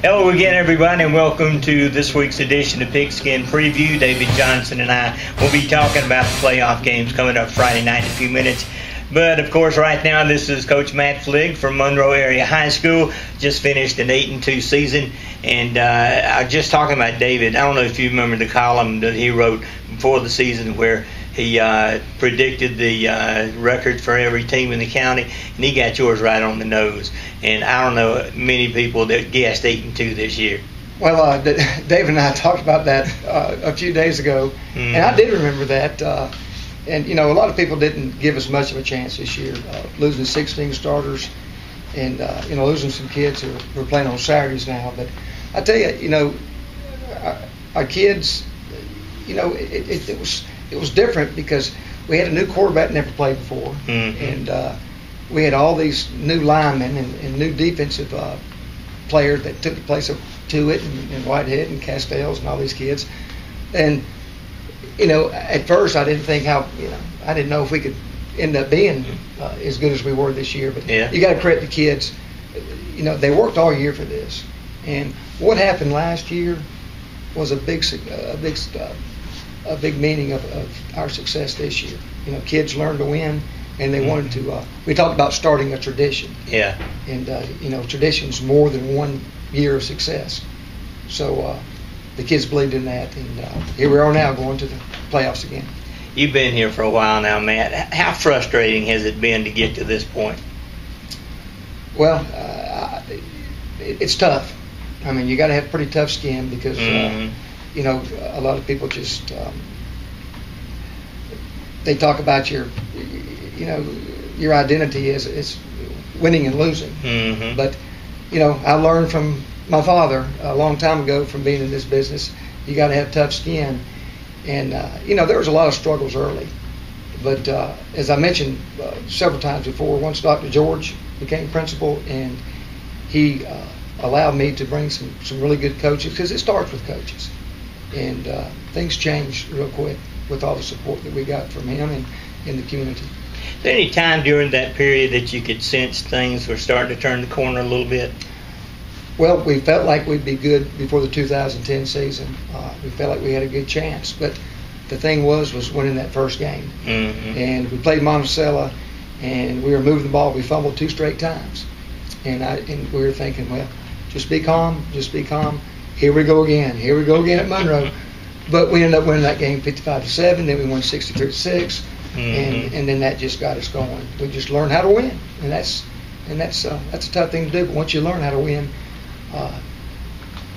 Hello again, everybody, and welcome to this week's edition of Pigskin Preview. David Johnson and I will be talking about the playoff games coming up Friday night in a few minutes. But, of course, right now, this is Coach Matt Fligg from Monroe Area High School. Just finished an 8-2 season. And I was just talking about David. I don't know if you remember the column that he wrote before the season where he predicted the record for every team in the county, and he got yours right on the nose. And I don't know many people that guessed 8-2 this year. Well, David and I talked about that a few days ago, and I did remember that. And, you know, a lot of people didn't give us much of a chance this year, losing 16 starters and, you know, losing some kids who are playing on Saturdays now. But I tell you, you know, our kids, you know, it was different because we had a new quarterback never played before, and we had all these new linemen and new defensive players that took the place of Tuitt and Whitehead and Castells and all these kids. And, you know, at first I didn't think I didn't know if we could end up being as good as we were this year. But you got to credit the kids. You know, they worked all year for this. And what happened last year was a big meaning of our success this year. You know, kids learned to win, and they wanted to. We talked about starting a tradition. Yeah. And you know, tradition's more than 1 year of success. So the kids believed in that, and here we are now going to the playoffs again. You've been here for a while now, Matt. How frustrating has it been to get to this point? Well, it's tough. I mean, you got to have pretty tough skin because you know, a lot of people just they talk about your identity as winning and losing. But you know, I learned from my father a long time ago from being in this business. You got to have tough skin, and you know, there was a lot of struggles early. But as I mentioned several times before, once Dr. George became principal, and he allowed me to bring some really good coaches, because it starts with coaches. And things changed real quick with all the support that we got from him and in the community. Is there any time during that period that you could sense things were starting to turn the corner a little bit? Well, we felt like we'd be good before the 2010 season. We felt like we had a good chance. But the thing was winning that first game. And we played Monticello, and we were moving the ball. We fumbled 2 straight times. And we were thinking, well, just be calm, just be calm. Here we go again at Monroe. But we ended up winning that game 55-7. Then we won 63-6, and then that just got us going. We just learned how to win, and that's a tough thing to do. But once you learn how to win,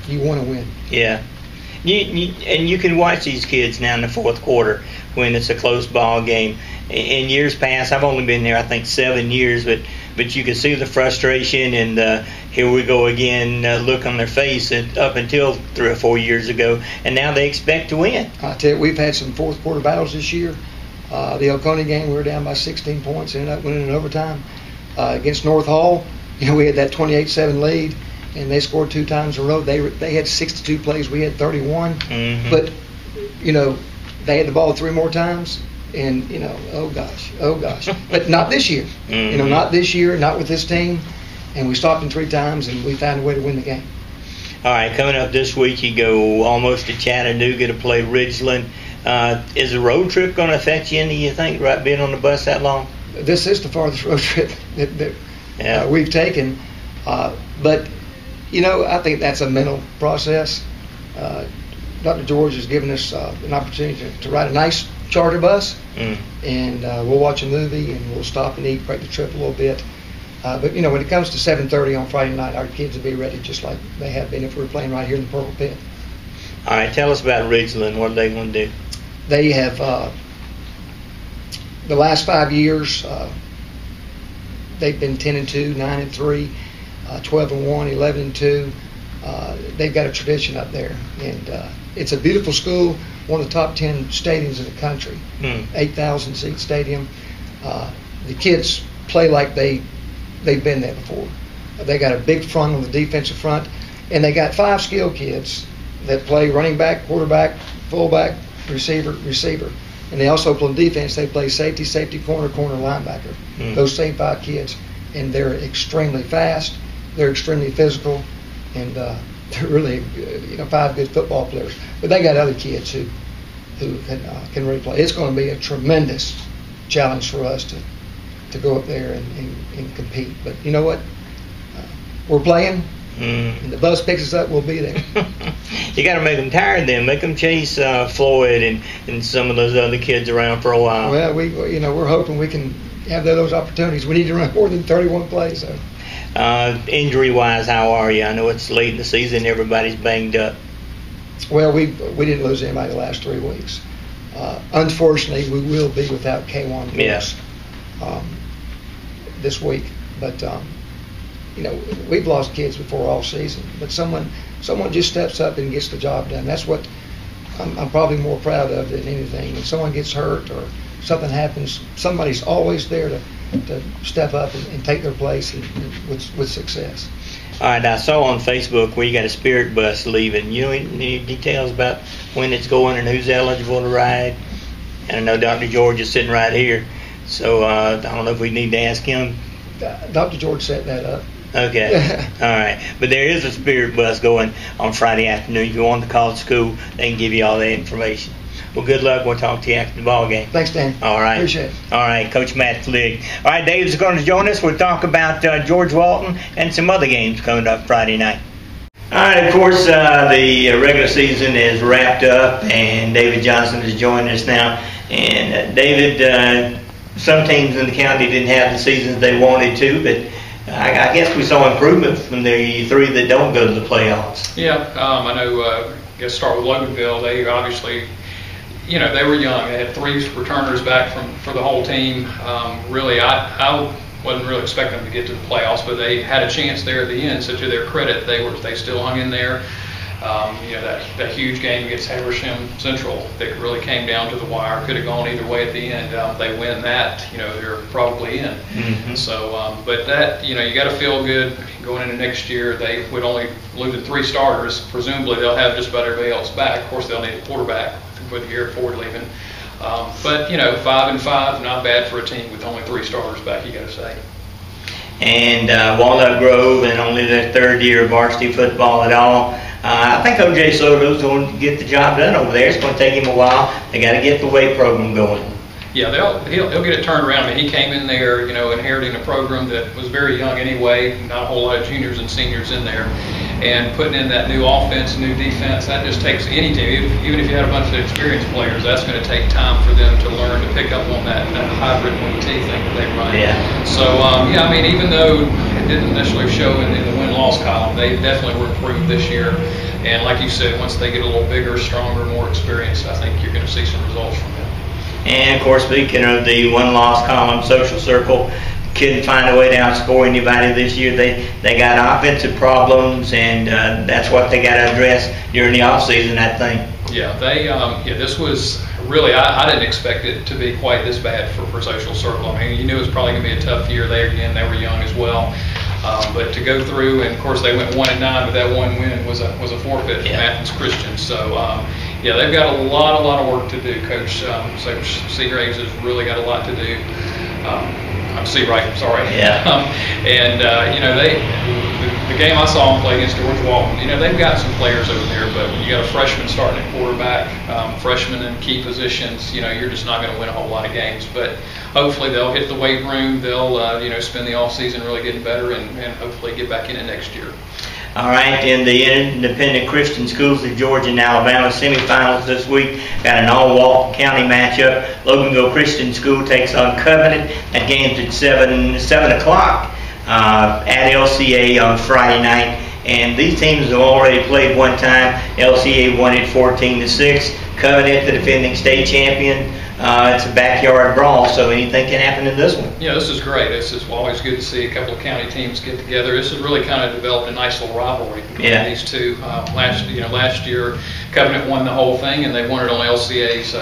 you want to win. Yeah. And you can watch these kids now in the fourth quarter when it's a close ball game. In years past, I've only been there, I think, 7 years, but you can see the frustration and here we go again look on their face up until 3 or 4 years ago, and now they expect to win. I tell you, we've had some fourth quarter battles this year. The Oconee game, we were down by 16 points, ended up winning in overtime. Against North Hall, you know, we had that 28-7 lead, and they scored 2 times in a row. They had 62 plays, we had 31. But you know, they had the ball 3 more times, and you know, oh gosh. But not this year. You know, not this year, not with this team. And we stopped them 3 times, and we found a way to win the game. All right, coming up this week, you go almost to Chattanooga to play Ridgeland. Is the road trip going to affect you any, you think, right, being on the bus that long? This is the farthest road trip that we've taken. But, you know, I think that's a mental process. Dr. George has given us an opportunity to ride a nice charter bus, and we'll watch a movie, and we'll stop and eat, break the trip a little bit. But, you know, when it comes to 7:30 on Friday night, our kids will be ready just like they have been if we were playing right here in the Purple Pit. All right, tell us about Ridgeland. What are they going to do? They have, the last 5 years, they've been 10-2, 9-3, 12-1, 11-2. They've got a tradition up there, and it's a beautiful school, one of the top 10 stadiums in the country, 8,000 seat stadium. The kids play like they've been there before. They got a big front on the defensive front, and they got 5 skilled kids that play running back, quarterback, fullback, receiver. And they also play defense. They play safety, safety corner, corner linebacker. Those same 5 kids, and they're extremely fast. They're extremely physical, and they're really 5 good football players. But they got other kids who can really play. It's going to be a tremendous challenge for us to go up there and compete. But you know what? We're playing. And the bus picks us up, we'll be there. You got to make them tired then. Make them chase Floyd and some of those other kids around for a while. Well, we're hoping we can have those opportunities. We need to run more than 31 plays. So. Injury-wise, how are you? I know it's late in the season. Everybody's banged up. Well, we didn't lose anybody the last 3 weeks. Unfortunately, we will be without K1 Brooks this week. But we've lost kids before all season, but someone just steps up and gets the job done. That's what I'm probably more proud of than anything. When someone gets hurt or something happens, somebody's always there to step up and take their place with success. All right, I saw on Facebook where you got a spirit bus leaving. You know any details about when it's going and who's eligible to ride? And I know Dr. George is sitting right here, so I don't know if we need to ask him. Dr. George set that up. Okay. All right. But there is a spirit bus going on Friday afternoon. If you want to call the school, they can give you all that information. Well, good luck. We'll talk to you after the ball game. Thanks, Dan. All right. Appreciate it. All right, Coach Matt Fligg. All right, Dave's going to join us. We'll talk about George Walton and some other games coming up Friday night. All right, of course, the regular season is wrapped up, and David Johnson is joining us now. And David, some teams in the county didn't have the seasons they wanted to, but I guess we saw improvement from the 3 that don't go to the playoffs. Yeah, I know. I guess start with Loganville. They obviously, they were young. They had 3 returners back for the whole team. Really, I wasn't really expecting them to get to the playoffs, but they had a chance there at the end. So to their credit, they still hung in there. That huge game against Haversham Central that really came down to the wire, could have gone either way at the end. They win that, they're probably in. Mm-hmm. So, but that, you got to feel good going into next year. They would only lose 3 starters. Presumably they'll have just about everybody else back. Of course, they'll need a quarterback with Garrett Ford leaving. But 5-5, not bad for a team with only 3 starters back, you got to say. And Walnut Grove, and only their 3rd year of varsity football at all. I think O.J. Soto's going to get the job done over there. It's going to take him a while. They got to get the weight program going. Yeah, he'll get it turned around. I mean, he came in there, inheriting a program that was very young anyway, not a whole lot of juniors and seniors in there, and putting in that new offense, new defense. That just takes any team, even if you had a bunch of experienced players. That's going to take time for them to learn to pick up on that hybrid wing T thing that they run. Yeah. So even though it didn't necessarily show in the win-loss column, they definitely were improved this year. And like you said, once they get a little bigger, stronger, more experienced, I think you're going to see some results from them. And, of course, speaking of the one-loss column, Social Circle couldn't find a way to outscore anybody this year. They got offensive problems, and that's what they got to address during the offseason, I think. Yeah, this was really, I didn't expect it to be quite this bad for Social Circle. I mean, you knew it was probably going to be a tough year. They were young as well. But to go through, and of course they went 1-9, but that one win was a forfeit for Athens Christian. So they've got a lot of work to do. Coach Seagraves has really got a lot to do. I'm Seawright, sorry. Yeah. The game I saw them play against George Walton, they've got some players over there, but you got a freshman starting at quarterback, freshmen in key positions. You're just not going to win a whole lot of games. But hopefully they'll hit the weight room. They'll spend the off season really getting better and hopefully get back in it next year. All right, in the independent Christian schools, the Georgia and Alabama semifinals this week, got an all-Walton County matchup. Loganville Christian School takes on Covenant. That game's at 7 o'clock at LCA on Friday night. And these teams have already played one time. LCA won it 14-6. Covenant, the defending state champion. It's a backyard brawl, so anything can happen in this one. Yeah, this is great. This is always good to see a couple of county teams get together. This has really kind of developed a nice little rivalry between these two. Last year, Covenant won the whole thing, and they won it on LCA's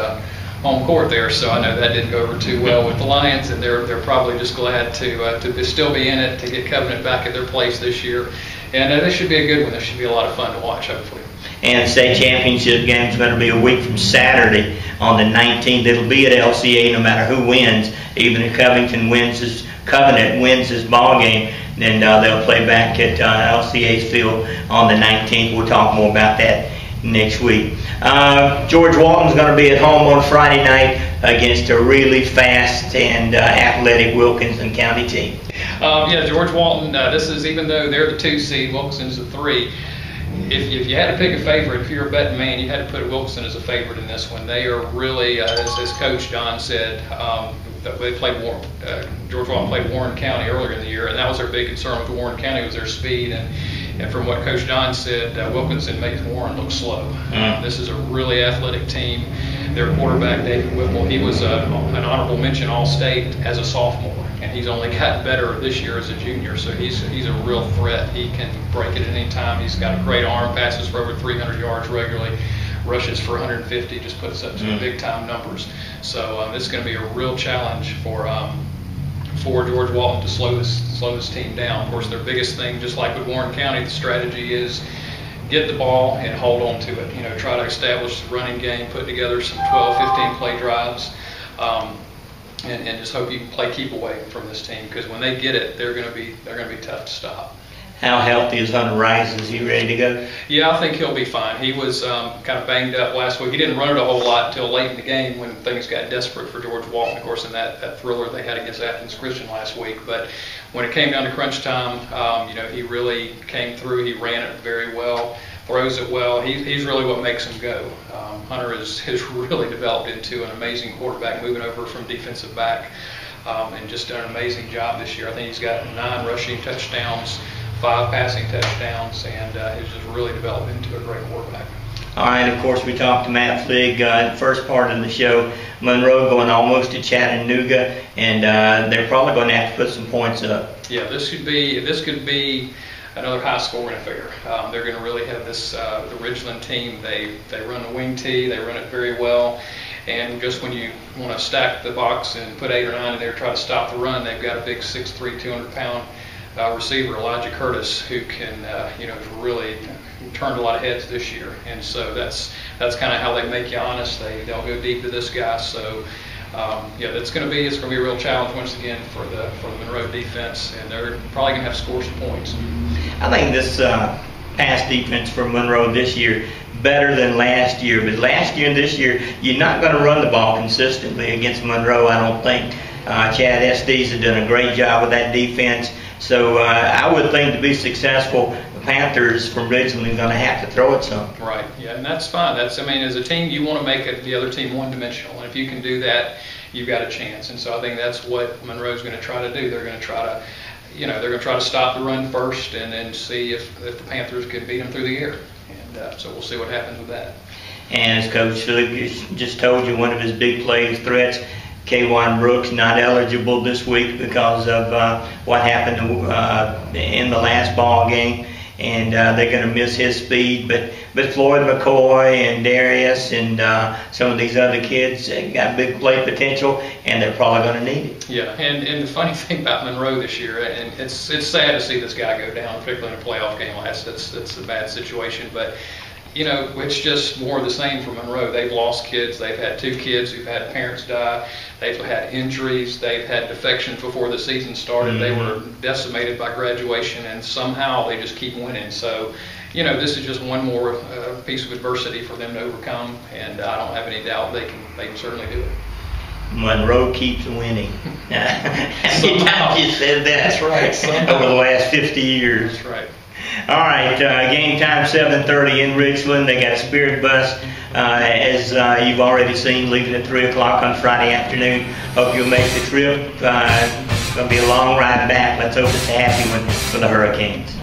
home court there. So I know that didn't go over too well with the Lions, and they're probably just glad to still be in it, to get Covenant back at their place this year. And this should be a good one. This should be a lot of fun to watch, hopefully. And the state championship game is going to be a week from Saturday on the 19th. It'll be at LCA no matter who wins. Even if Covenant wins this ball game, then they'll play back at LCA's field on the 19th. We'll talk more about that next week. George Walton's going to be at home on Friday night against a really fast and athletic Wilkinson County team. Yeah, George Walton, this is, even though they're the 2 seed, Wilkinson's the 3. If you had to pick a favorite, if you're a betting man, you had to put Wilkinson as a favorite in this one. They are really, as Coach John said, they played George Walton played Warren County earlier in the year, and that was their big concern with Warren County, was their speed. And from what Coach John said, Wilkinson makes Warren look slow. This is a really athletic team. Their quarterback, David Whipple, he was an honorable mention All-State as a sophomore, and he's only gotten better this year as a junior, so he's a real threat. He can break it at any time. He's got a great arm, passes for over 300 yards regularly, rushes for 150, just puts up some big-time numbers. So this is going to be a real challenge for George Walton to slow this team down. Of course, their biggest thing, just like with Warren County, the strategy is get the ball and hold on to it. You know, try to establish the running game, put together some 12, 15 play drives, and just hope you can play keep away from this team, because when they get it, they're going to be tough to stop. How healthy is Hunter Rice? Is he ready to go? Yeah, I think he'll be fine. He was kind of banged up last week. He didn't run it a whole lot until late in the game when things got desperate for George Walton, of course, in that thriller they had against Athens Christian last week. But when it came down to crunch time, he really came through. He ran it very well, throws it well. He's really what makes him go. Hunter has really developed into an amazing quarterback, moving over from defensive back, and just done an amazing job this year. I think he's got 9 rushing touchdowns, 5 passing touchdowns, and has just really developed into a great quarterback. All right, of course, we talked to Matt Fligg in the first part of the show. Monroe going almost to Chattanooga, and they're probably going to have to put some points up. Yeah, this could be another high-scoring affair. They're going to really have this the Ridgeland team. They run the wing tee. They run it very well. And just when you want to stack the box and put 8 or 9 in there, try to stop the run, they've got a big 6'3", 200-pound receiver, Elijah Curtis, who can really turned a lot of heads this year. And so that's kind of how they make you honest. They'll go deep to this guy. So it's going to be a real challenge once again for the Monroe defense, and they're probably going to have to score some points. I think this pass defense for Monroe this year better than last year, but last year and this year you're not going to run the ball consistently against Monroe, I don't think. Chad Estes has done a great job with that defense. So I would think to be successful, the Panthers from Ridgeland are going to have to throw it some. Right, yeah, and that's fine. As a team, you want to make the other team one-dimensional, and if you can do that, you've got a chance. And so I think that's what Monroe's going to try to do. They're going to try to stop the run first, and then see if the Panthers can beat them through the air. And so we'll see what happens with that. And as Coach Fligg just told you, one of his big plays threats, K'Wan Brooks not eligible this week because of what happened in the last ball game, and they're going to miss his speed. But Floyd McCoy and Darius and some of these other kids got big play potential, and they're probably going to need it. Yeah, and the funny thing about Monroe this year, and it's sad to see this guy go down, particularly in a playoff game. That's a bad situation, but it's just more of the same for Monroe. They've lost kids. They've had 2 kids who've had parents die. They've had injuries. They've had defections before the season started. They were decimated by graduation, and somehow they just keep winning. So, this is just one more piece of adversity for them to overcome, and I don't have any doubt they can certainly do it. Monroe keeps winning. How many times you said that? That's right. Over the last 50 years. That's right. All right, game time 7:30 in Richland. They got a Spirit bus, as you've already seen, leaving at 3 o'clock on Friday afternoon. Hope you'll make the trip. It's going to be a long ride back. Let's hope it's a happy one for the Hurricanes.